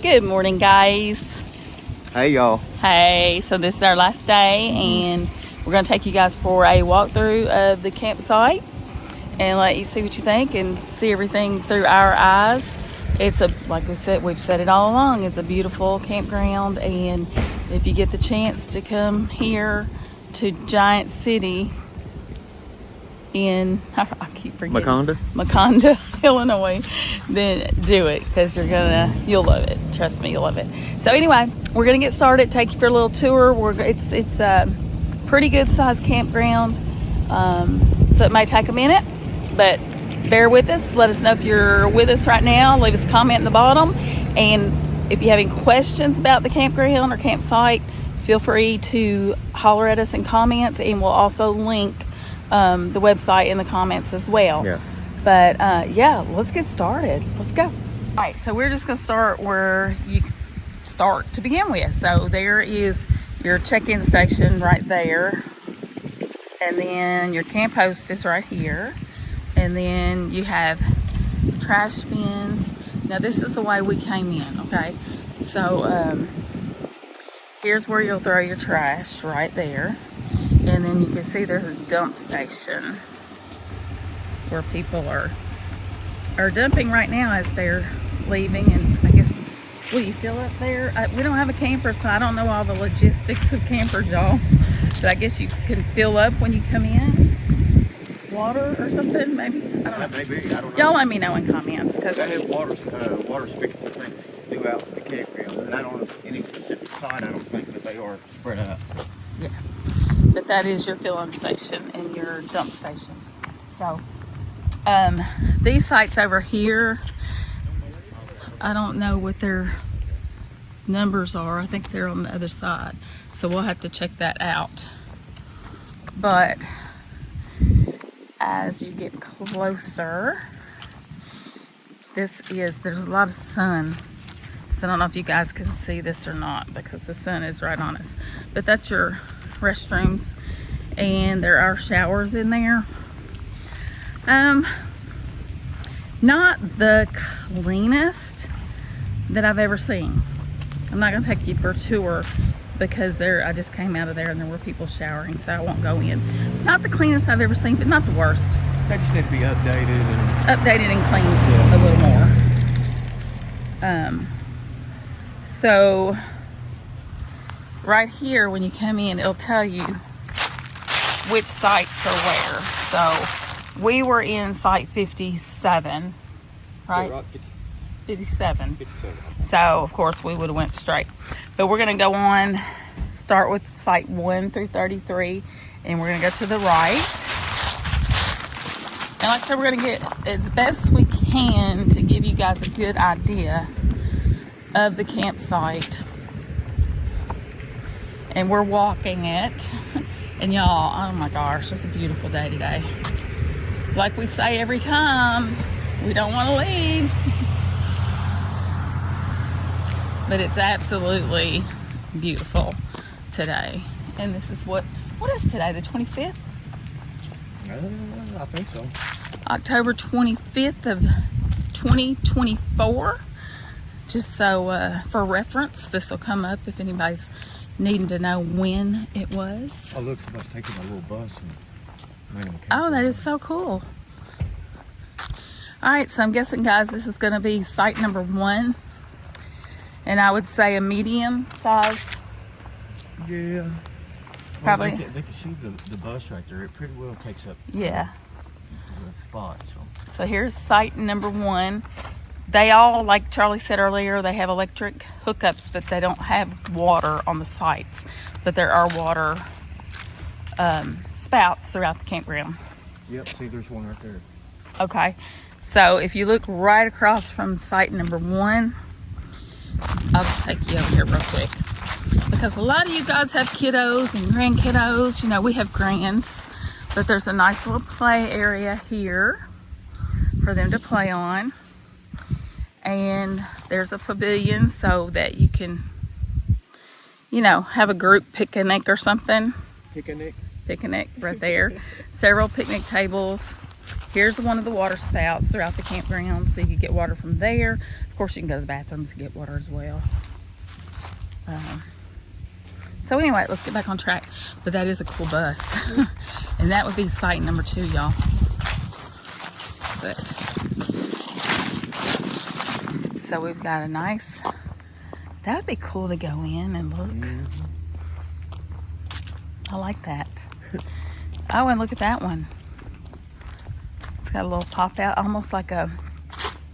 Good morning, guys. Hey, y'all. Hey, so this is our last day, and we're going to take you guys for a walkthrough of the campsite and let you see what you think and see everything through our eyes. It's like we said, we've said it all along, it's a beautiful campground, and if you get the chance to come here to Giant City in, I keep forgetting. Makanda, Illinois, then do it, because you'll love it. Trust me, you'll love it. So anyway, we're gonna get started, take you for a little tour. It's a pretty good sized campground, so it may take a minute, but bear with us. Let us know if you're with us right now. Leave us a comment in the bottom, and if you have any questions about the campground or campsite, feel free to holler at us in comments, and we'll also link the website in the comments as well. Yeah. But yeah, let's get started. Let's go. All right, so we're just gonna start where you start to begin with. So there is your check-in station right there, and then your camp host is right here, and then you have trash bins. Now this is the way we came in, okay? So here's where you'll throw your trash, right there. And then you can see there's a dump station where people are dumping right now as they're leaving. And I guess, will you fill up there? We don't have a camper, so I don't know all the logistics of campers, y'all. But I guess you can fill up when you come in. Water or something, maybe? I don't know. Maybe, I don't know. Y'all let me know in comments. Cause I have water spigots, I think, throughout the campground. And I don't know any specific site, I don't think, but they are spread out. Yeah. But that is your filling station and your dump station. So these sites over here, I don't know what their numbers are. I think they're on the other side, so we'll have to check that out. But as you get closer, there's a lot of sun, so I don't know if you guys can see this or not because the sun is right on us. But that's your restrooms, and there are showers in there. Not the cleanest that I've ever seen. I'm not gonna take you for a tour because I just came out of there and there were people showering, so I won't go in. Not the cleanest I've ever seen, but not the worst. They just need to be updated and cleaned a little more. So right here, when you come in, it'll tell you which sites are where. So we were in site 57, right? Yeah, right. 57. So of course we would have went straight, but we're gonna go on, start with site 1 through 33, and we're gonna go to the right. And like I said, we're gonna get as best we can to give you guys a good idea of the campsite. And we're walking it, and y'all, oh my gosh, it's a beautiful day today. Like we say every time, we don't want to leave, but it's absolutely beautiful today. And this is what is today, the 25th? I think so. October 25th of 2024. Just so for reference, this will come up if anybody's needing to know when it was. Oh, look, somebody's taking a little bus. Oh, that is so cool. All right, so I'm guessing, guys, this is going to be site number 1. And I would say a medium size. Yeah. Probably. Well, they can see the bus right there. It pretty well takes up the spot. So here's site number 1. They all, like Charlie said earlier, they have electric hookups, but they don't have water on the sites. But there are water spouts throughout the campground. Yep, see, there's one right there. Okay, so if you look right across from site number 1, I'll just take you over here real quick. Because a lot of you guys have kiddos and grandkiddos. You know, we have grands, but there's a nice little play area here for them to play on. And there's a pavilion so that you can, you know, have a group picnic or something. Picnic right there. Several picnic tables. Here's one of the water spouts throughout the campground, so you can get water from there. Of course, you can go to the bathrooms and get water as well. So anyway, let's get back on track. But that is a cool bus. And that would be site number 2, y'all. But so we've got a nice, that would be cool to go in and look. I like that. Oh, and look at that one. It's got a little pop out, almost like a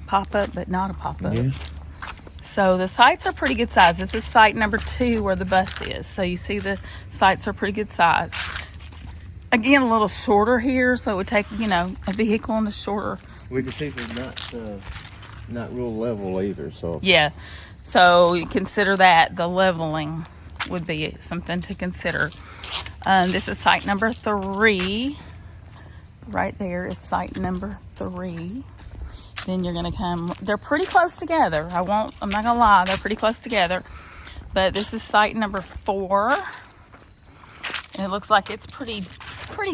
pop-up, but not a pop-up. Yeah. So the sites are pretty good size. This is site number 2 where the bus is. So you see the sites are pretty good size. Again, a little shorter here, so it would take, you know, a vehicle on the shorter. We can see they're not real level either, so. Yeah, so you consider that. The leveling would be something to consider. This is site number 3. Right there is site number 3. Then you're gonna come, they're pretty close together. I'm not gonna lie, they're pretty close together. But this is site number 4. And it looks like it's pretty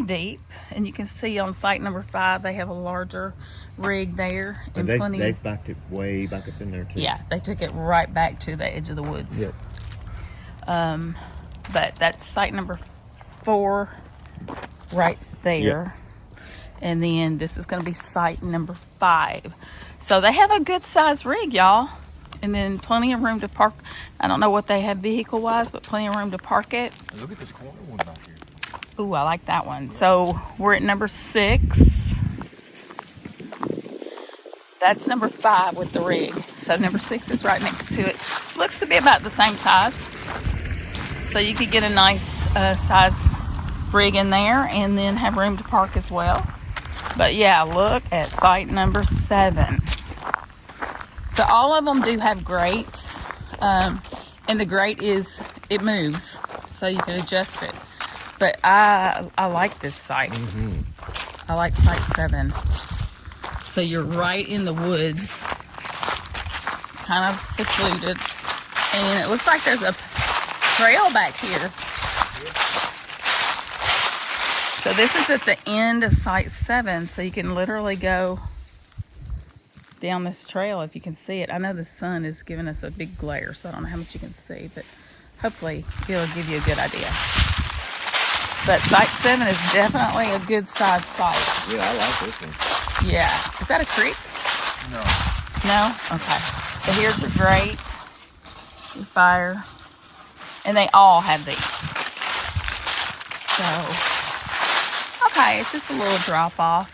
deep. And you can see on site number 5, they have a larger rig there. And they've backed it way back up in there too. Yeah, they took it right back to the edge of the woods. Yep. But that's site number 4 right there. Yep. And then this is going to be site number 5. So they have a good size rig, y'all. And then plenty of room to park. I don't know what they have vehicle wise, but plenty of room to park it. Look at this corner one back here. Ooh, I like that one. So we're at number 6. That's number 5 with the rig. So number 6 is right next to it. Looks to be about the same size. So you could get a nice size rig in there and then have room to park as well. But yeah, look at site number 7. So all of them do have grates. And the grate it moves. So you can adjust it. But I like this site. I like site 7. So you're right in the woods, kind of secluded. And it looks like there's a trail back here. So this is at the end of site 7. So you can literally go down this trail if you can see it. I know the sun is giving us a big glare, so I don't know how much you can see, but hopefully it'll give you a good idea. But site 7 is definitely a good size site. Yeah, I like this one. Yeah. Is that a creek? No. No? Okay. So here's your grate, your fire, and they all have these. So, okay, it's just a little drop off.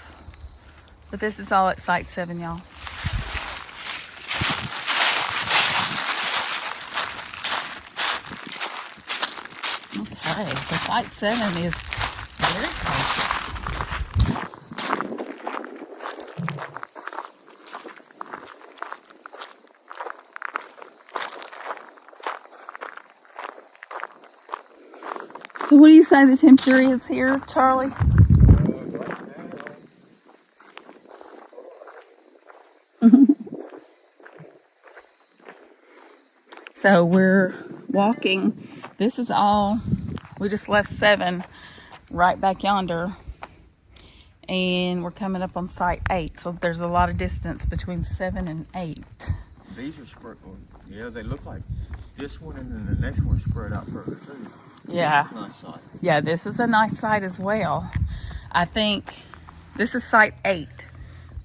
But this is all at site 7, y'all. Okay, so site 7 is very spacious. So what do you say the temperature is here, Charlie? So we're walking. This is all, we just left 7 right back yonder. And we're coming up on site 8. So there's a lot of distance between 7 and 8. These are spread, yeah, they look like this one and then the next one spread out further too. Yeah. This is a nice site. Yeah, this is a nice site as well. I think this is site 8.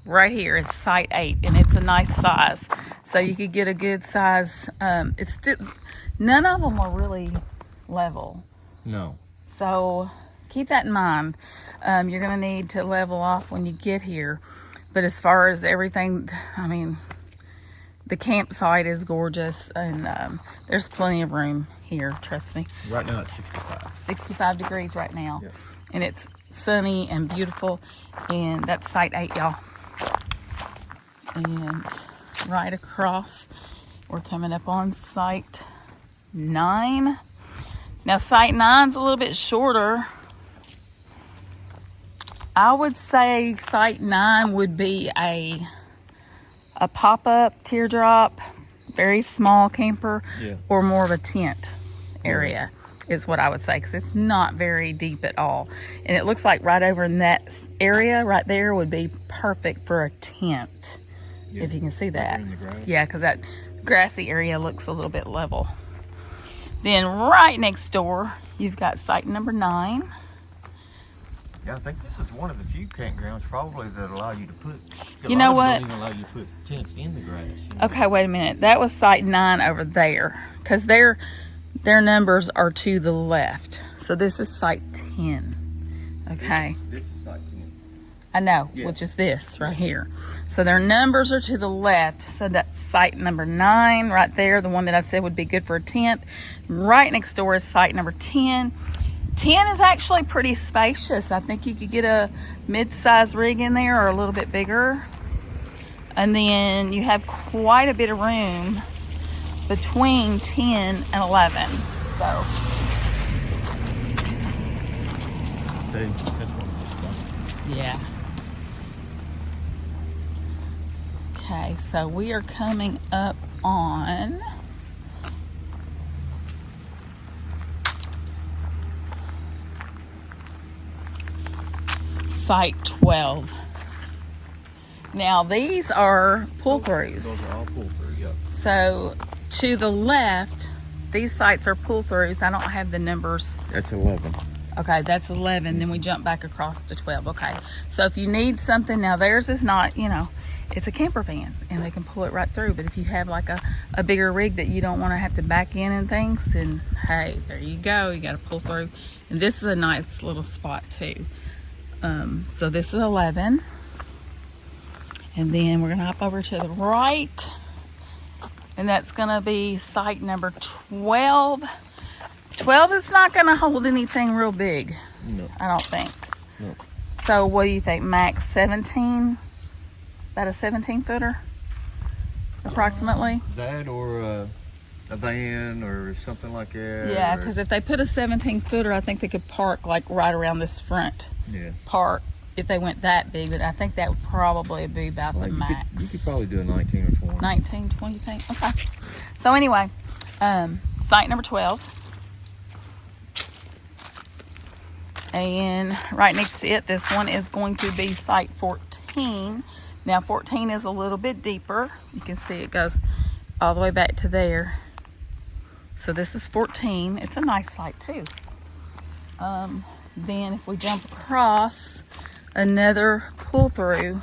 Right here is site 8, and it's a nice size. So you could get a good size. It's still, none of them are really level. No. So keep that in mind. You're going to need to level off when you get here. But as far as everything, I mean, the campsite is gorgeous, and there's plenty of room here, trust me. Right now it's 65. 65 degrees right now. Yep. And it's sunny and beautiful. And that's site 8, y'all. And right across, we're coming up on site 9. Now site 9's a little bit shorter. I would say site 9 would be a pop-up teardrop, very small camper, or more of a tent area is what I would say, because it's not very deep at all. And it looks like right over in that area right there would be perfect for a tent. if you can see that. In the grass. Yeah, because that grassy area looks a little bit level. Then right next door, you've got site number 9. Yeah, I think this is one of the few campgrounds probably that allow you to put. You know what? Don't even allow you to put tents in the grass. Okay, wait a minute. That was site 9 over there, because their numbers are to the left. So this is site 10. Okay. This is site 10. I know, Yeah. which is this right here. So their numbers are to the left. So that's site number 9 right there, the one that I said would be good for a tent. Right next door is site number 10. 10 is actually pretty spacious. I think you could get a mid-size rig in there or a little bit bigger. And then you have quite a bit of room between 10 and 11. So. See, that's one. Yeah. Okay, so we are coming up on site 12. Now these are pull-throughs. Those are all pull-through, yep. So to the left, these sites are pull-throughs. I don't have the numbers. That's 11. Okay, that's 11. Then we jump back across to 12. Okay, so if you need something, now theirs is not, you know, it's a camper van and they can pull it right through. But if you have like a bigger rig that you don't want to have to back in and things, then hey, there you go. You got to pull through. And this is a nice little spot too. So this is 11. And then we're going to hop over to the right. And that's going to be site number 12. 12 is not going to hold anything real big. No. I don't think. No. So what do you think, max 17? About a 17-footer? Approximately? That or a van or something like that. Yeah, because if they put a 17-footer, I think they could park like right around this front part if they went that big. But I think that would probably be about the max. You could probably do a 19 or 20. 19, 20, you think? Okay. So anyway, site number 12. And right next to it, this one is going to be site 14. Now 14 is a little bit deeper. You can see it goes all the way back to there. So this is 14. It's a nice site too. Then if we jump across, another pull through.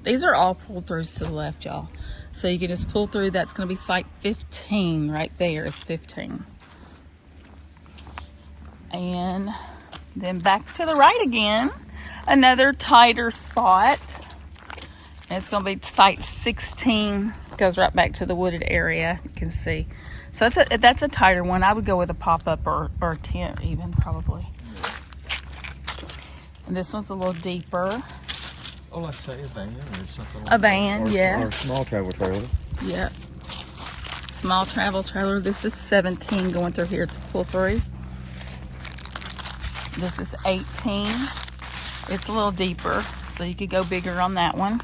These are all pull throughs to the left, y'all. So you can just pull through. That's going to be site 15 right there. It's 15. And then back to the right again, another tighter spot. And it's going to be site 16. Goes right back to the wooded area. You can see. So that's a tighter one. I would go with a pop-up or a tent even, probably. And this one's a little deeper. Oh, let's say a van or something like A van, that. yeah. Or a small travel trailer. Yep. Small travel trailer. This is 17 going through here. It's a pull through. This is 18. It's a little deeper, so you could go bigger on that one.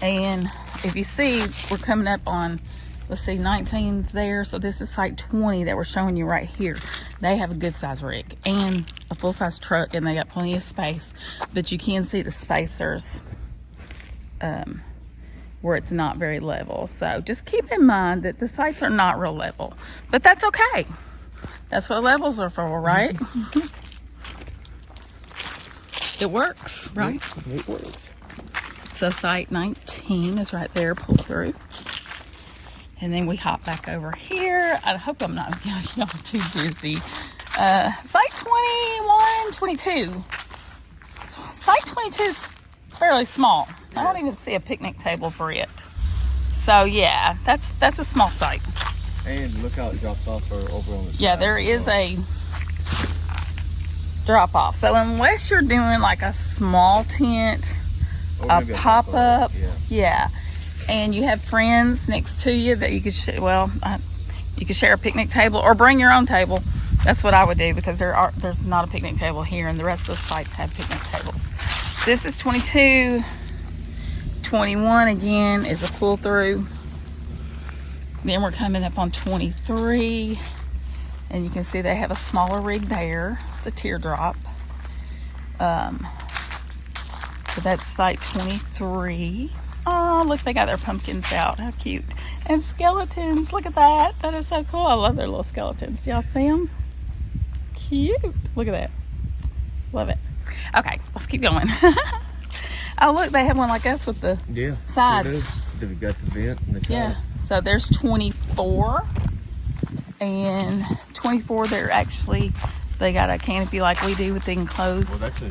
And if you see, we're coming up on, let's see, 19's there. So this is site 20 that we're showing you right here. They have a good size rig and a full size truck, and they got plenty of space. But you can see the spacers where it's not very level. So just keep in mind that the sites are not real level, but that's okay. That's what levels are for, right? It works, right? It works. So site 19 is right there, pull through. And then we hop back over here. I hope I'm not getting y'all too busy. Site 21, 22. Site 22 is fairly small. I don't even see a picnic table for it. So yeah, that's a small site. And look how it drops off over on the side. Yeah, there is a drop off. So unless you're doing like a small tent, a pop up, yeah, and you have friends next to you that you could you could share a picnic table or bring your own table. That's what I would do, because there's not a picnic table here, and the rest of the sites have picnic tables. This is 22. 21 again is a pull through. Then we're coming up on 23, and you can see they have a smaller rig there. It's a teardrop. So that's site 23. Oh, look, they got their pumpkins out. How cute. And skeletons. Look at that. That is so cool. I love their little skeletons. Do y'all see them? Cute. Look at that. Love it. Okay, let's keep going. Oh, look, they have one like us with the sides. They've got the vent and the top. Yeah, so there's 24. And 24, they're actually, they got a canopy like we do with the enclosed. Well, that's a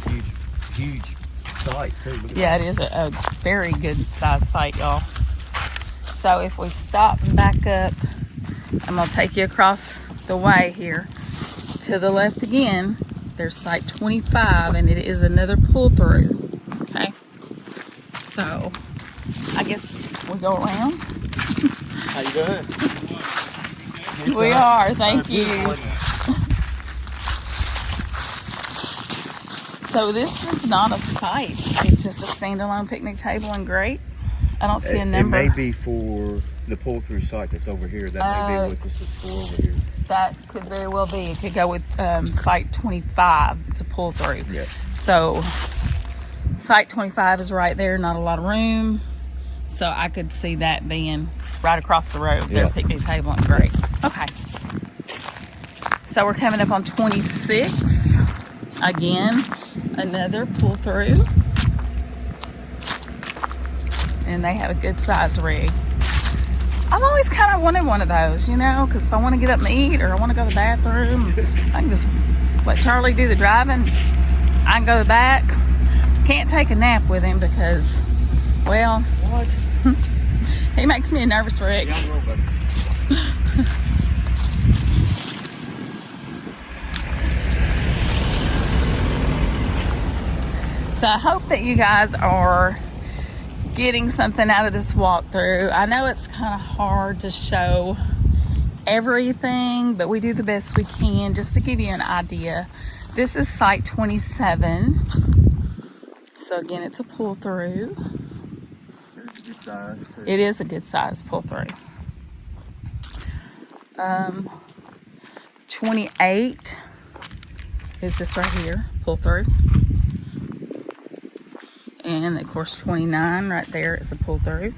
huge site, too. Yeah, it is a very good size site, y'all. So if we stop and back up, I'm going to take you across the way here. To the left again, there's site 25, and it is another pull-through. Okay? So, I guess we go around. How you doing? We are, thank you. So this is not a site. It's just a standalone picnic table and grate. I don't see a number. It may be for the pull-through site that's over here. That may be what this is for over here. That could very well be. It could go with site 25. It's a pull-through. Yeah. So site 25 is right there. Not a lot of room. So I could see that being right across the road. Their picnic table and grate. Okay. So we're coming up on 26. Again, another pull-through. And they have a good size rig. I've always kind of wanted one of those, you know, because if I want to get up and eat or I want to go to the bathroom, I can just let Charlie do the driving. I can go to the back. Can't take a nap with him because, well, what? He makes me a nervous wreck. Yeah, I know, buddy. So I hope that you guys are getting something out of this walkthrough. I know it's kind of hard to show everything, but we do the best we can just to give you an idea. This is site 27. So again, it's a pull through. It's a good size too. It is a good size pull through. 28 is this right here, pull through. And of course 29 right there is a pull through.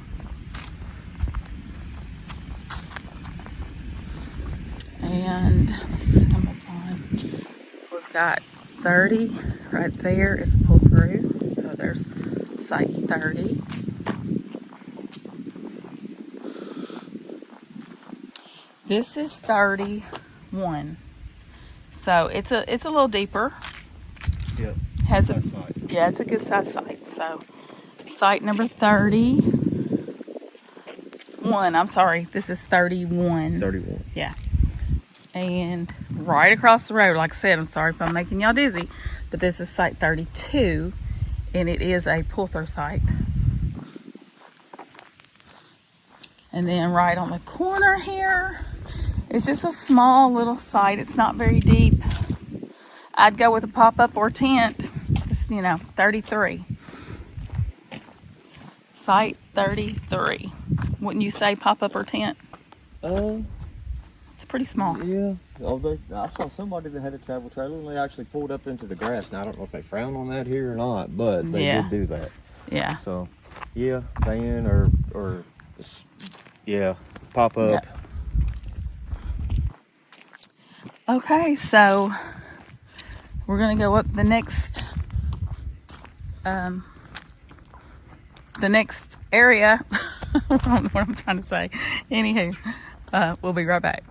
And let's see, we've got 30 right there is a pull through. So there's site 30. This is 31. So it's a little deeper. Yep. Has a Nice site. Yeah, it's a good size site. So site number 31. I'm sorry, this is 31. 31. Yeah. And right across the road, like I said, I'm sorry if I'm making y'all dizzy, but this is site 32, and it is a pull-through site. And then right on the corner here, it's just a small little site. It's not very deep. I'd go with a pop-up or tent. It's, 33. Site 33. Wouldn't you say pop-up or tent? It's pretty small. Yeah. I saw somebody that had a travel trailer and they actually pulled up into the grass. Now I don't know if they frown on that here or not, but they did do that. Yeah. So, yeah, van or pop up. Yep. Okay, so we're gonna go up the next area. I don't know what I'm trying to say. Anywho, we'll be right back.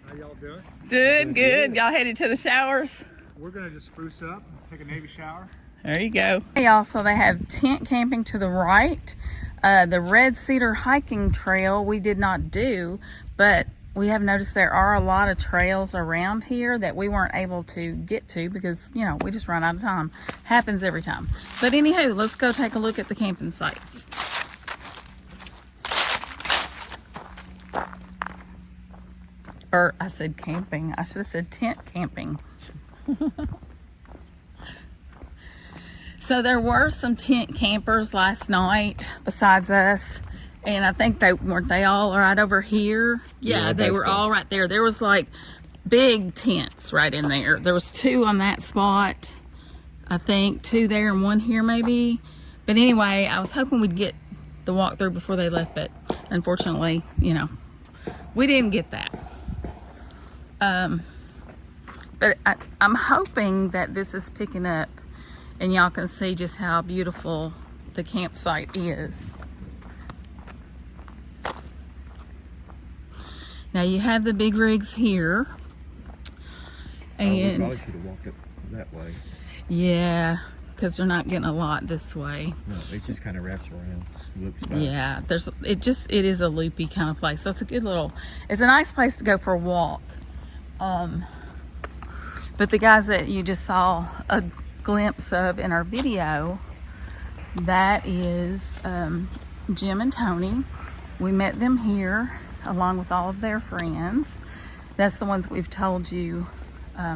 How y'all doing? Good. Y'all headed to the showers? We're gonna just spruce up, take a Navy shower. There you go. Hey y'all, so they have tent camping to the right. The Red Cedar hiking trail we did not do, but we have noticed there are a lot of trails around here that we weren't able to get to because, we just run out of time. Happens every time. But anywho, let's go take a look at the camping sites. Or I said camping. I should have said tent camping. So there were some tent campers last night besides us. And I think weren't they all right over here? Yeah, they were all right there. There was like big tents right in there. There was 2 on that spot. I think 2 there and 1 here maybe. But anyway, I was hoping we'd get the walkthrough before they left, but unfortunately, you know, we didn't get that. But I'm hoping that this is picking up and y'all can see just how beautiful the campsite is. Now you have the big rigs here. And we probably should have walked up that way. Yeah, because they're not getting a lot this way. No, it just kind of wraps around, loops back. Yeah, it is a loopy kind of place. So it's a good little, it's a nice place to go for a walk. But the guys that you just saw a glimpse of in our video, that is Jim and Tony. We met them here along with all of their friends. That's the ones we've told you.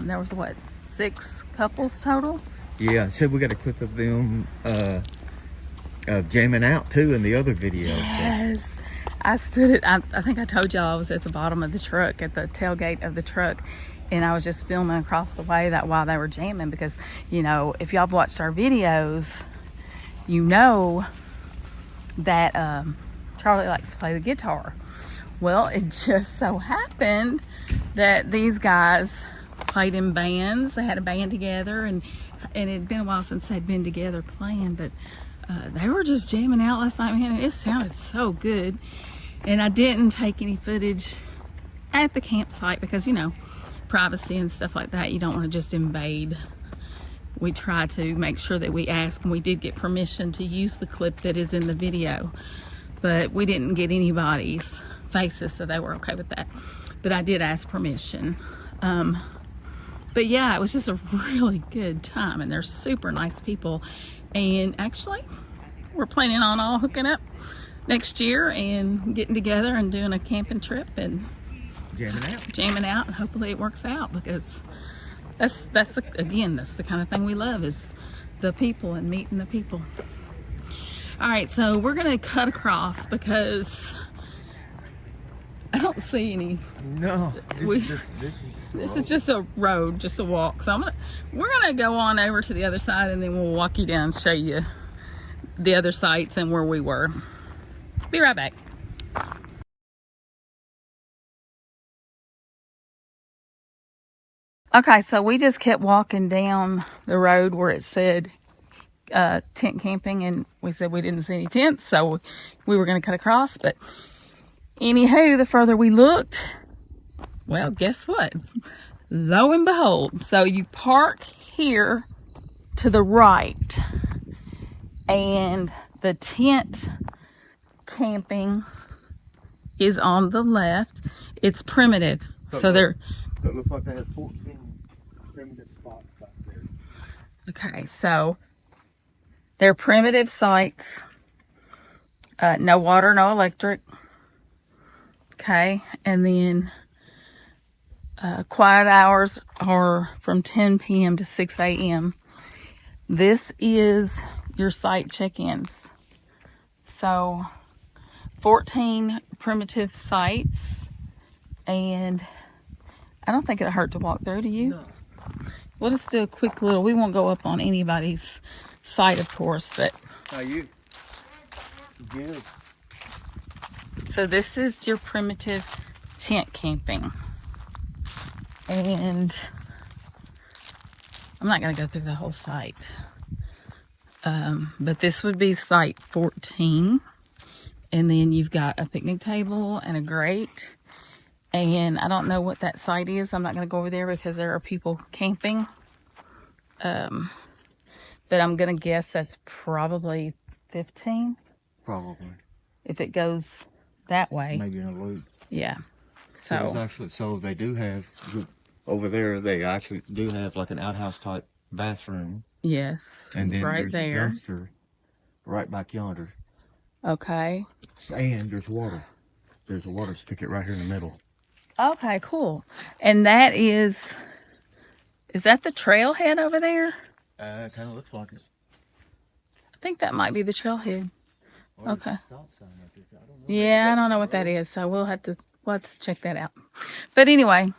There was what, 6 couples total? Yeah, so we got a clip of them jamming out too in the other video. Yes. So. I stood at, I think I told y'all I was at the bottom of the truck, at the tailgate of the truck, and I was just filming across the way that while they were jamming, because, you know, if y'all have watched our videos, you know that Charlie likes to play the guitar. Well, it just so happened that these guys played in bands. They had a band together, and it had been a while since they'd been together playing, but they were just jamming out last night, man, and it sounded so good. And I didn't take any footage at the campsite because, you know, privacy and stuff like that, you don't want to just invade. We try to make sure that we ask, and we did get permission to use the clip that is in the video, but we didn't get anybody's faces, so they were okay with that. But I did ask permission. But yeah, it was just a really good time, and they're super nice people. And actually, we're planning on all hooking up next year and getting together and doing a camping trip and jamming out, and hopefully it works out, because that's the kind of thing we love, is the people and meeting the people. All right, so we're gonna cut across because I don't see any. No, this is just a road, just a walk. So we're gonna go on over to the other side, and then we'll walk you down and show you the other sites and where we were. Be right back. Okay, so we just kept walking down the road where it said tent camping, and we said we didn't see any tents, so we were going to cut across. But anywho, the further we looked, well, guess what? Lo and behold, so you park here to the right, and the tent camping is on the left. It's primitive, so they're. It looks like they have 14 primitive spots back there. Okay, so they're primitive sites. No water, no electric. Okay, and then quiet hours are from 10 p.m. to 6 a.m. This is your site check-ins. So 14 primitive sites, and I don't think it'll hurt to walk through, do you? No. We'll just do a quick little, we won't go up on anybody's site, of course, but. How you? Good. So this is your primitive tent camping. And I'm not going to go through the whole site. But this would be site 14. And then you've got a picnic table and a grate. And I don't know what that site is. I'm not going to go over there because there are people camping. But I'm going to guess that's probably 15. Probably. If it goes that way. Maybe in a loop. Yeah. So it's actually, so they do have, over there, they actually do have like an outhouse type bathroom. Yes. And then right there's there. a dumpster right back yonder. Okay. And there's water. There's a water spigot right here in the middle. Okay, cool. And that is that the trailhead over there? It kind of looks like it. I think that might be the trailhead. Or Okay. Stop sign up there. I don't know. Yeah, I don't know what that is, so let's check that out. But anyway,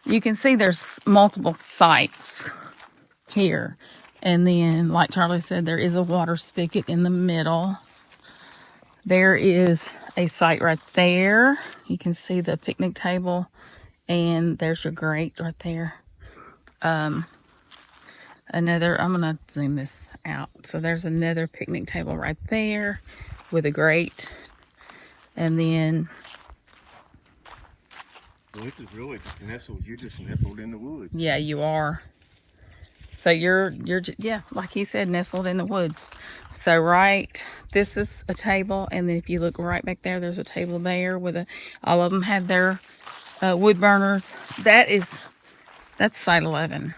you can see there's multiple sites here. And then, like Charlie said, there is a water spigot in the middle. There is a site right there. You can see the picnic table, and there's your grate right there. Another, I'm gonna zoom this out. So there's another picnic table right there with a grate. And then, Well, this is really just nestled. You're just nestled in the woods. yeah, you are. So you're yeah, like he said, nestled in the woods. So this is a table, and then if you look right back there, there's a table there with all of them have their wood burners. That's site 11.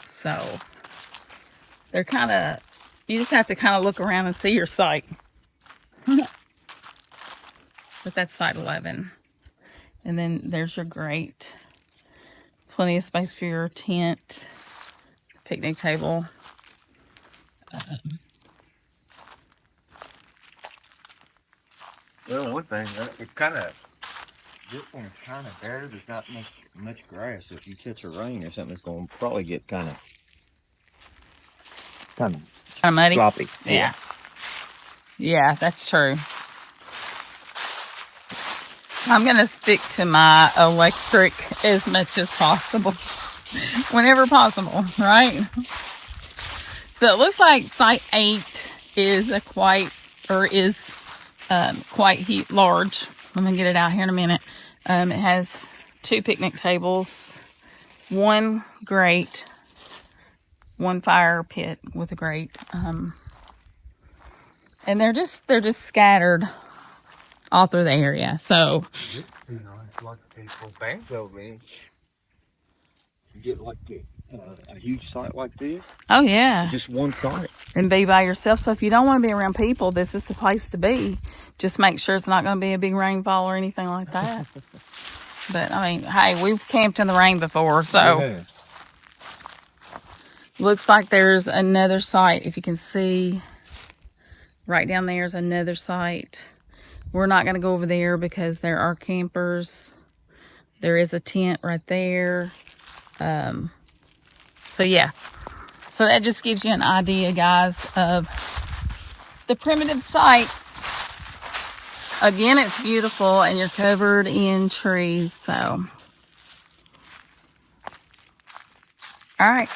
So they're kind of, you just have to kind of look around and see your site. But that's site 11. And then there's your grate. Plenty of space for your tent, picnic table. Well, one thing, it's kind of, this one's kind of bare. There's not much grass. If you catch a rain or something, it's going to probably get kind of Muddy. sloppy. Yeah, that's true. I'm going to stick to my electric as much as possible. Whenever possible, right? So it looks like site 8 is quite large. I'm going to get it out here in a minute. It has 2 picnic tables, 1 grate, 1 fire pit with a grate. And they're just scattered all through the area. So You know, it's like a banjo, man. You get like a huge site like this. oh yeah, Just one site. and be by yourself. So if you don't want to be around people, this is the place to be. Just make sure it's not going to be a big rainfall or anything like that. But I mean, hey, we've camped in the rain before, so Yeah. looks like there's another site. If you can see, right down there is another site. We're not going to go over there because there are campers. There is a tent right there. So yeah. So that just gives you an idea, guys, of the primitive site. Again, it's beautiful and you're covered in trees. So, all right.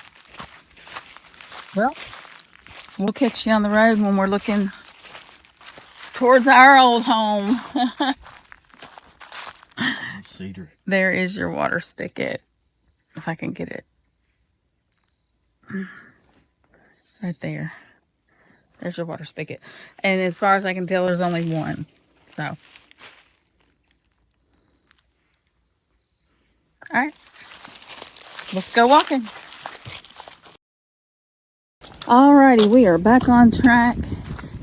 Well, we'll catch you on the road when we're looking towards our old home. Cedar. There is your water spigot. If I can get it. Right there. There's your water spigot. And as far as I can tell, there's only one. So. All right. Let's go walking. Alrighty, we are back on track.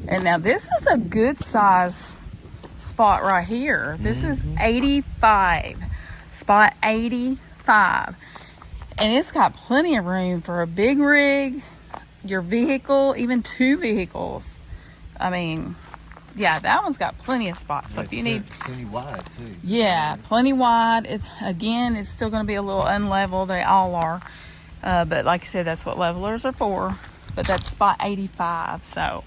And now this is a good size spot right here. This is 85. Spot 85. And it's got plenty of room for a big rig, your vehicle, even 2 vehicles. I mean, yeah, that one's got plenty of spots. So if you need, plenty wide too. yeah, plenty wide. Again, it's still going to be a little unlevel. They all are. But like I said, that's what levelers are for. But that's spot 85. So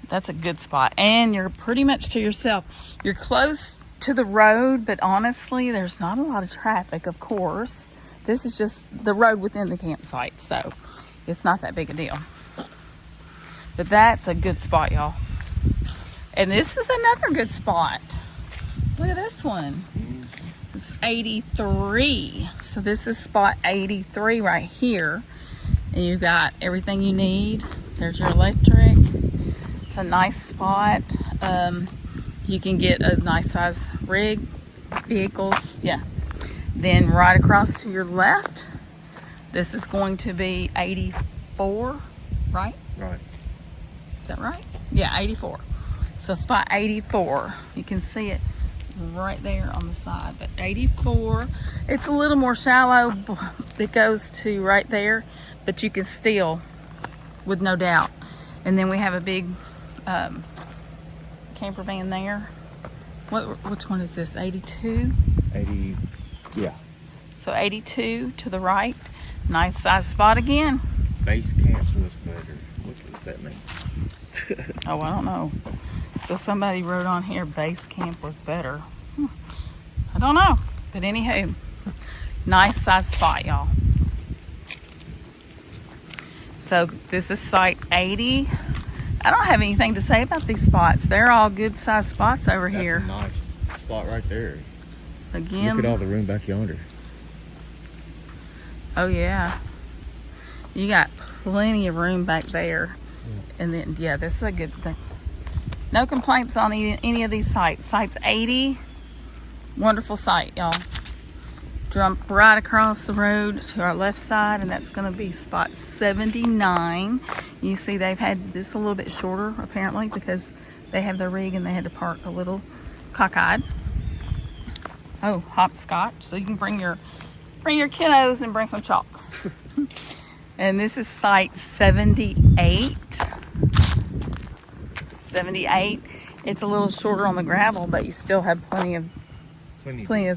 that's a good spot. And you're pretty much to yourself. You're close to the road, but honestly, there's not a lot of traffic, of course. This is just the road within the campsite, so it's not that big a deal. But that's a good spot, y'all. And this is another good spot. Look at this one. It's 83. So this is spot 83 right here. And you got everything you need. There's your electric. It's a nice spot. You can get a nice size rig, vehicles, yeah. Then right across to your left, this is going to be 84, right? Right. Is that right? Yeah, 84. So spot 84, you can see it right there on the side. But 84, it's a little more shallow. It goes to right there, but you can still, with no doubt. And then we have a big camper van there. Which one is this? 82? 80. Yeah. So 82 to the right. Nice size spot again. base camp was better. What does that mean? Oh, I don't know. So somebody wrote on here base camp was better. I don't know. But anywho, nice size spot, y'all. So this is site 80. I don't have anything to say about these spots. They're all good size spots over here. That's a nice spot right there. Again. Look at all the room back yonder. Oh yeah. You got plenty of room back there. Yeah. And then, yeah, this is a good thing. No complaints on any of these sites. Site's 80. Wonderful site, y'all. Jump right across the road to our left side, and that's going to be spot 79. You see they've had this a little bit shorter, apparently, because they have their rig and they had to park a little cockeyed. Oh, hopscotch. So you can bring your kiddos and bring some chalk. And this is site 78. 78. It's a little shorter on the gravel, but you still have plenty of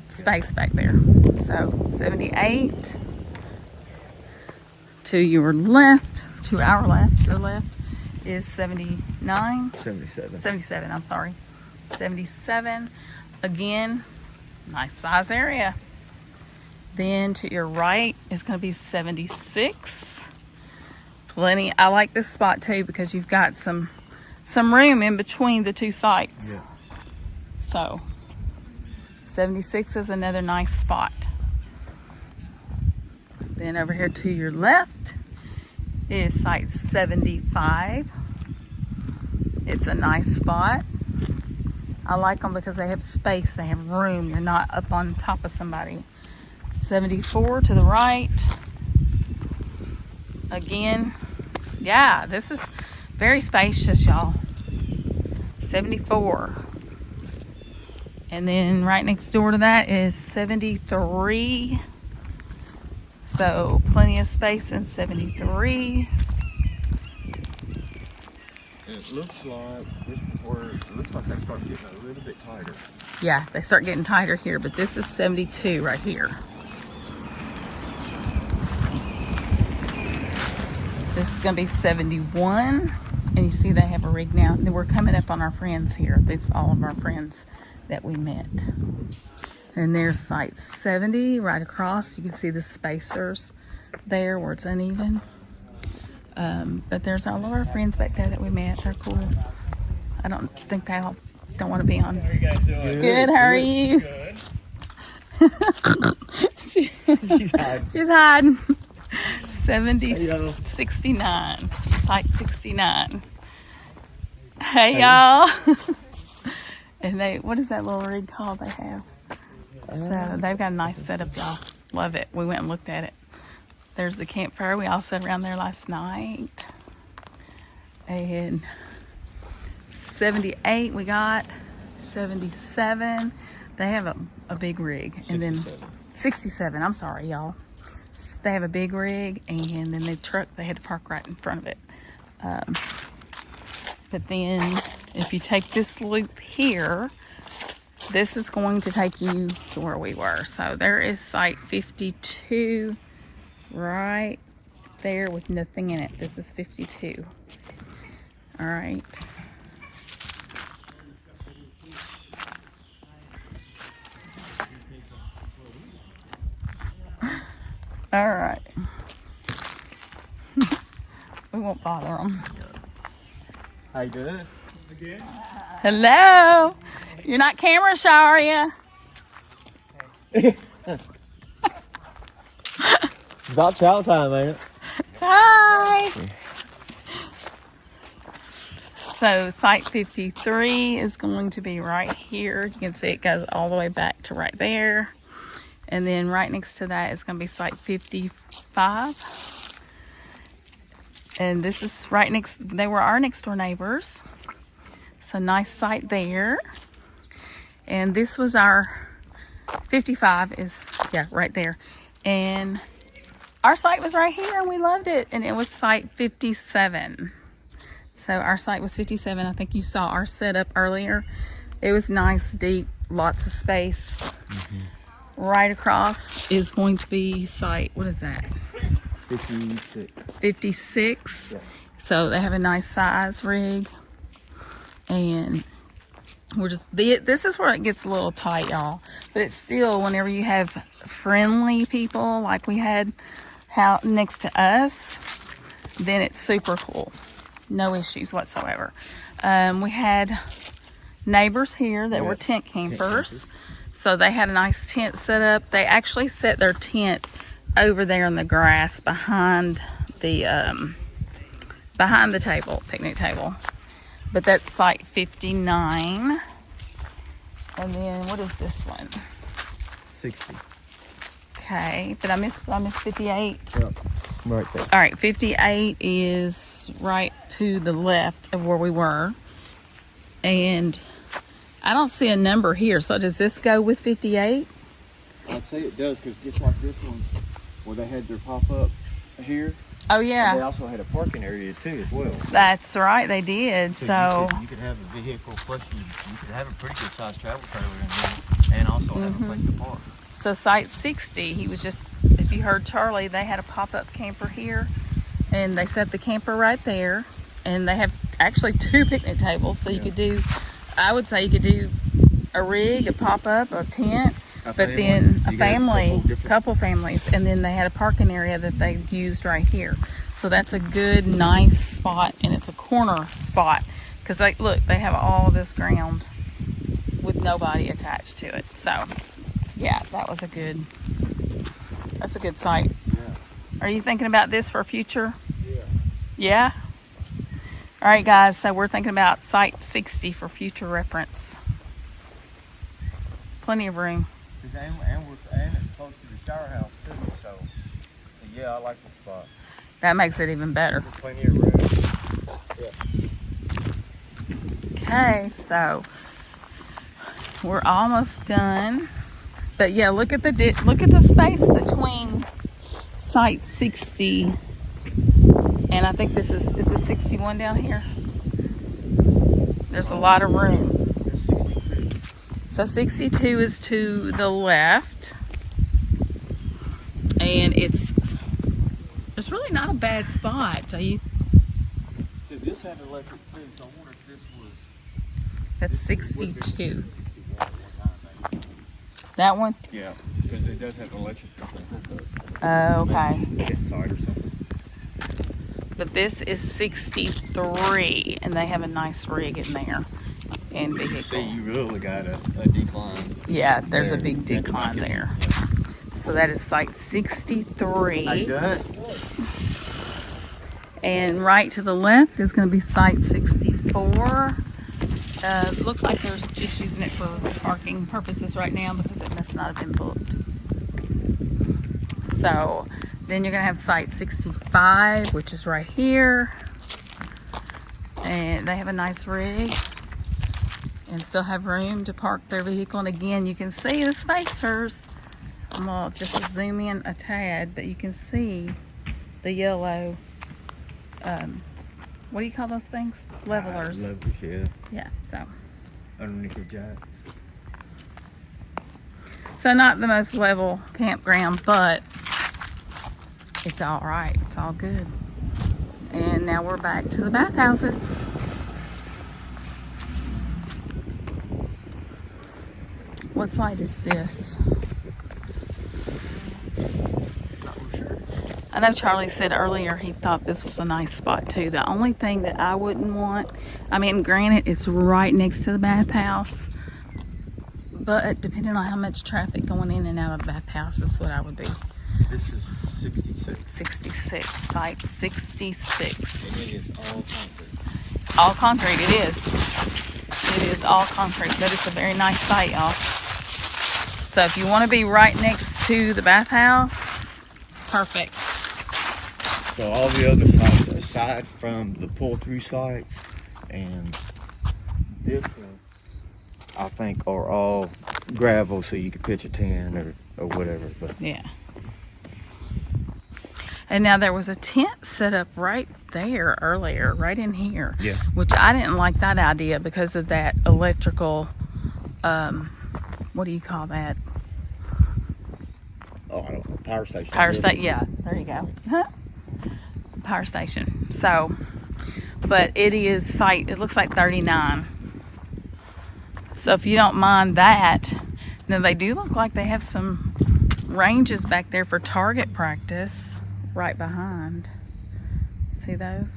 space back there. So 78 to your left, to our left, your left is 79. 77. 77, I'm sorry. 77. Again, nice size area. Then to your right is going to be 76. Plenty. I like this spot too because you've got some room in between the two sites. Yeah. So 76 is another nice spot. Then over here to your left is site 75. It's a nice spot. I like them because they have space, they have room. You're not up on top of somebody. 74 to the right. Again, yeah, this is very spacious, y'all. 74. And then right next door to that is 73. So plenty of space in 73. And it looks like this is where it looks like they start getting a little bit tighter. Yeah, they start getting tighter here, but this is 72 right here. This is going to be 71. And you see they have a rig now. Then we're coming up on our friends here. This is all of our friends that we met. And there's site 70 right across. You can see the spacers there where it's uneven. But there's all of our friends back there that we met. They're cool. I don't think they all don't want to be on. How are you guys doing? Good, how are you? Good. She's hiding. She's hiding. 70, Hey, 69. Site 69. Hey, y'all. And what is that little rig called they have? So they've got a nice setup, y'all. Love it. We went and looked at it. There's the campfire. We all sat around there last night. And 78 we got. 77. They have a big rig. 67. And then 67. I'm sorry, y'all. They have a big rig, and then the truck, they had to park right in front of it. But then if you take this loop here, this is going to take you to where we were. So there is site 52 right there with nothing in it. This is 52. All right. All right. We won't bother them. How you doing? Again? Hello. You're not camera shy, are you? It's about chow time, ain't it? Hi. So site 53 is going to be right here. You can see it goes all the way back to right there. And then right next to that is going to be site 55. And this is right next, they were our next door neighbors. So nice site there. And this was our 55 is, yeah, right there. And our site was right here and we loved it. And it was site 57. So our site was 57. I think you saw our setup earlier. It was nice, deep, lots of space. Mm-hmm. Right across is going to be site, what is that? 56. 56. Yeah. So they have a nice size rig. And we're just, this is where it gets a little tight, y'all. But it's still, whenever you have friendly people like we had out next to us, then it's super cool. No issues whatsoever. We had neighbors here that were tent campers. So they had a nice tent set up. They actually set their tent over there in the grass behind the table, picnic table. But that's site 59. And then what is this one? 60. Okay, but I missed 58. Yep. Right there. All right, 58 is right to the left of where we were. And I don't see a number here. So does this go with 58? I'd say it does, because just like this one, where they had their pop-up here, Oh, they yeah. also had a parking area too as well. That's right, they did. So you could have a vehicle, plus you could have a pretty good sized travel trailer in there, and also have a place to park. So site 60, he was just, if you heard Charlie, they had a pop-up camper here, and they set the camper right there, and they have actually 2 picnic tables, so you could do, I would say you could do a rig, a pop-up, a tent, but then a family, couple families, and then they had a parking area that they used right here. So that's a good, nice spot, and it's a corner spot, because look, they have all this ground with nobody attached to it. So yeah, that's a good site. Yeah. Are you thinking about this for future? Yeah. Yeah? All right, guys, so we're thinking about site 60 for future reference. Plenty of room. And it's close to the shower house too, so yeah, I like the spot. That makes it even better. There's plenty of room. Yeah. Okay, so we're almost done. But yeah, look at the space between site 60 and I think this is this 61 down here? There's a lot of room. It's 62. So 62 is to the left, and it's really not a bad spot. So this had electric too, so I wonder if this was... That's 62. That one? Yeah, because it does have electric hookup. Oh, okay. Inside or something. But this is 63, and they have a nice rig in there and vehicle. You see, you really got a decline. Yeah, there's a big decline there. So that is site 63. How you doing? And right to the left is going to be site 64. Looks like they're just using it for parking purposes right now because it must not have been booked. So then you're going to have site 65, which is right here. And they have a nice rig and still have room to park their vehicle. And again, you can see the spacers. I'm going to just zoom in a tad, but you can see the yellow, what do you call those things? Levelers. Levelers, yeah. Yeah, so. Underneath your jacks. So not the most level campground, but it's all right. It's all good. And now we're back to the bathhouses. What site is this? I know Charlie said earlier he thought this was a nice spot too. The only thing that I wouldn't want, I mean, granted, it's right next to the bathhouse, but depending on how much traffic going in and out of the bathhouse is what I would do. This is 66. 66, site 66. And it is all concrete. All concrete, it is. It is all concrete, but it's a very nice site, y'all. So if you want to be right next to the bathhouse, perfect. So all the other sites, aside from the pull-through sites and this one, I think are all gravel, so you could pitch a tent or whatever. But Yeah. And now there was a tent set up right there earlier, right in here. Yeah. Which I didn't like that idea because of that electrical, what do you call that? oh, I don't know, power station. Power station, yeah, there you go. power station. So, but it is site, it looks like 39. So if you don't mind that, then they do look like they have some ranges back there for target practice right behind. See those?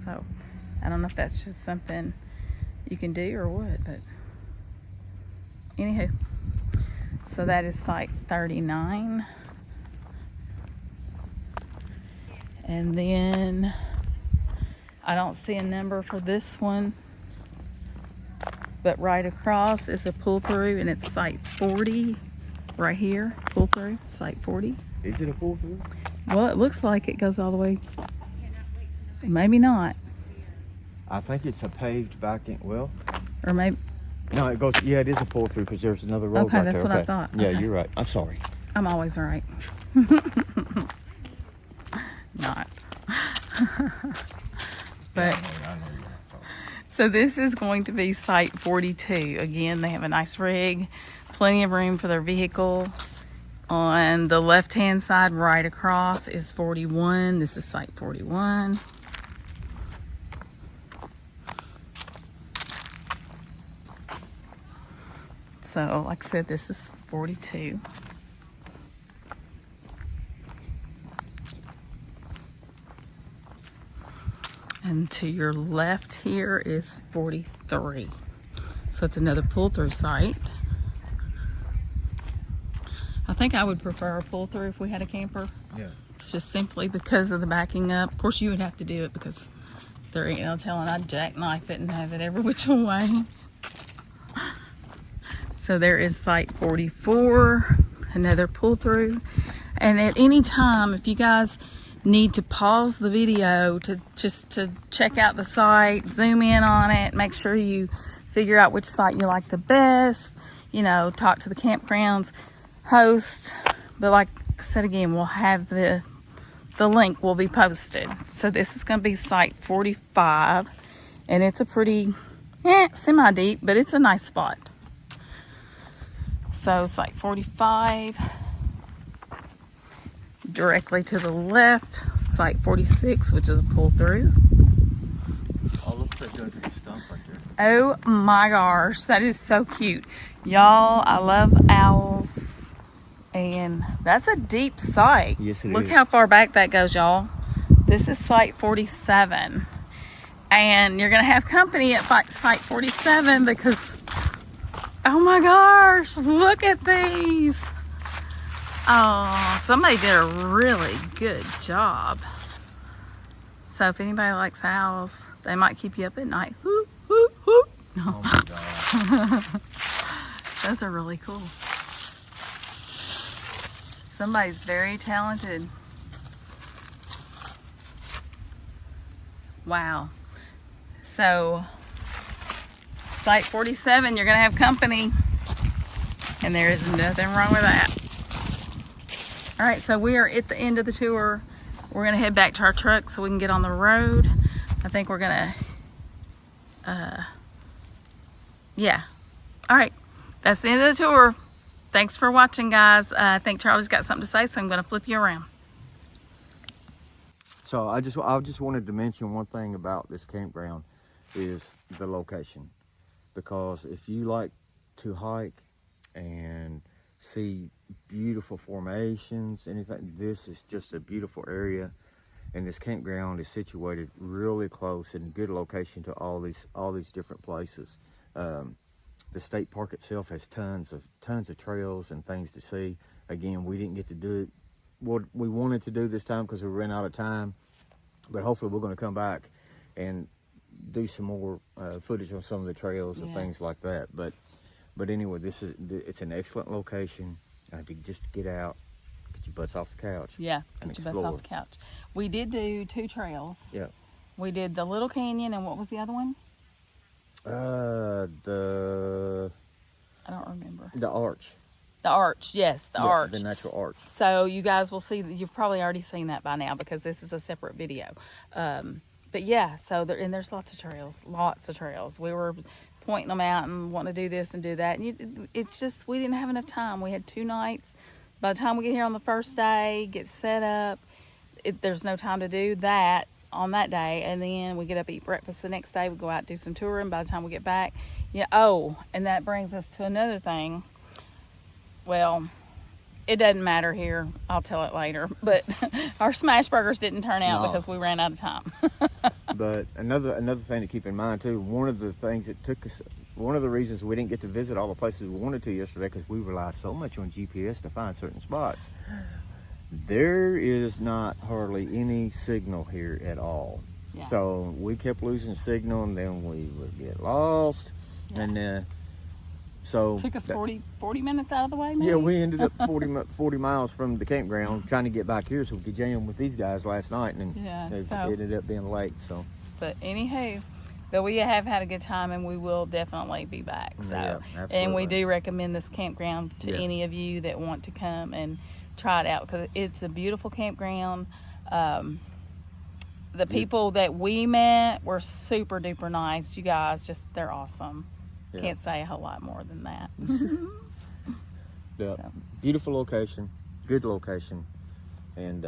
So I don't know if that's just something you can do or what, but anywho. So that is site 39. And then I don't see a number for this one, but right across is a pull through, and it's site 40 right here. Pull through, site 40. Is it a pull through? Well, it looks like it goes all the way. Maybe not. I think it's a paved back in, well. Or maybe. No, it goes, yeah, it is a pull through because there's another road Okay, back that's there. what I thought. Yeah, Okay. you're right. I'm sorry. I'm always right. Not. But I know you're right. Sorry. so this is going to be site 42. Again, they have a nice rig, plenty of room for their vehicle. On the left-hand side, right across, is 41. This is site 41. So, like I said, this is 42. And to your left here is 43. So it's another pull-through site. I think I would prefer a pull-through if we had a camper. Yeah. It's just simply because of the backing up. Of course, you would have to do it because there ain't no telling I'd jackknife it and have it every which way. So there is site 44, another pull-through. And at any time, if you guys need to pause the video to check out the site, zoom in on it, make sure you figure out which site you like the best, you know, talk to the campgrounds host. But like I said again, we'll have the link will be posted. So this is going to be site 45, and it's a pretty semi-deep, but it's a nice spot. So site 45. Directly to the left, site 46, which is a pull through. Oh, look, they're going to the stump right there. Oh my gosh, that is so cute. Y'all, I love owls. And that's a deep site. Yes, it Look is. how far back that goes, y'all. This is site 47. And you're going to have company at site 47 because, oh my gosh, look at these. Oh, somebody did a really good job. So if anybody likes owls, they might keep you up at night. Whoop, whoop, whoop. No. Oh my God. Those are really cool. Somebody's very talented. Wow. So, site 47, you're going to have company. And there is nothing wrong with that. All right, so we are at the end of the tour. We're gonna head back to our truck so we can get on the road. I think we're gonna, yeah. All right, that's the end of the tour. Thanks for watching, guys. I think Charlie's got something to say, so I'm gonna flip you around. So I just wanted to mention one thing about this campground is the location. Because if you like to hike and see beautiful formations, anything, this is just a beautiful area, and this campground is situated really close in good location to all these different places. The state park itself has tons of trails and things to see. Again, we didn't get to do what we wanted to do this time because we ran out of time, but hopefully we're going to come back and do some more footage on some of the trails and things like that. But anyway, it's an excellent location to just get out, get your butts off the couch. Yeah, and get your butts explore. off the couch. We did do 2 trails. Yeah. We did the Little Canyon, and what was the other one? I don't remember. the arch. The arch, yes, the arch. The natural arch. So you guys will see that you've probably already seen that by now because this is a separate video. But yeah, so there's lots of trails. We were pointing them out and wanting to do this and do that. And it's just, we didn't have enough time. We had 2 nights. By the time we get here on the first day, get set up, there's no time to do that on that day. And then we get up, eat breakfast the next day. We go out, do some touring. By the time we get back, and that brings us to another thing. Well, it doesn't matter here. I'll tell it later. But our smash burgers didn't turn out because we ran out of time. But another thing to keep in mind too, one of the reasons we didn't get to visit all the places we wanted to yesterday, because we rely so much on GPS to find certain spots. There is not hardly any signal here at all. Yeah. So we kept losing signal, and then we would get lost. Yeah. And so took us 40 minutes out of the way, maybe? Yeah, we ended up 40 miles from the campground trying to get back here so we could jam with these guys last night, and it ended up being late. So, but anywho, but we have had a good time, and we will definitely be back. So, yeah, absolutely. And we do recommend this campground to any of you that want to come and try it out, because it's a beautiful campground. The people that we met were super duper nice. You guys, they're awesome. Yeah. Can't say a whole lot more than that. Beautiful location, good location, and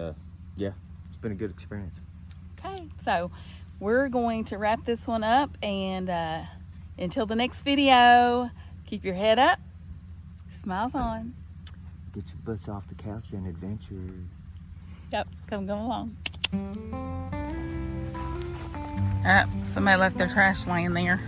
it's been a good experience. Okay, so we're going to wrap this one up, and until the next video, keep your head up, smiles on. Get your butts off the couch and adventure. Yep, come along. Somebody left their trash laying there.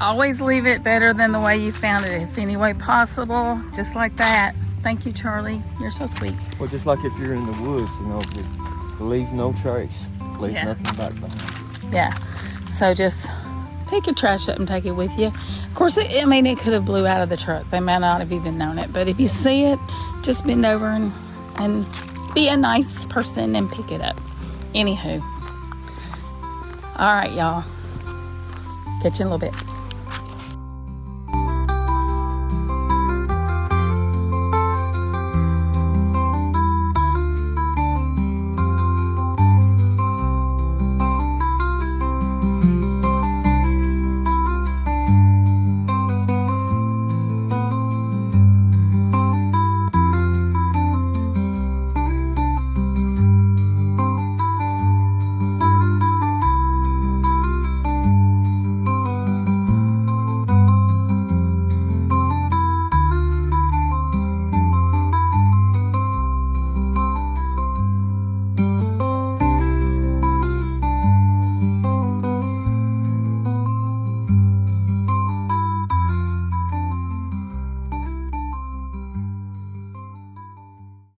Always leave it better than the way you found it, if any way possible, just like that. Thank you, Charlie. You're so sweet. Well, just like if you're in the woods, just leave no trace. Leave nothing back behind. Yeah. So just pick your trash up and take it with you. Of course, it could have blew out of the truck. They may not have even known it. But if you see it, just bend over and be a nice person and pick it up. Anywho. All right, y'all. Catch you in a little bit.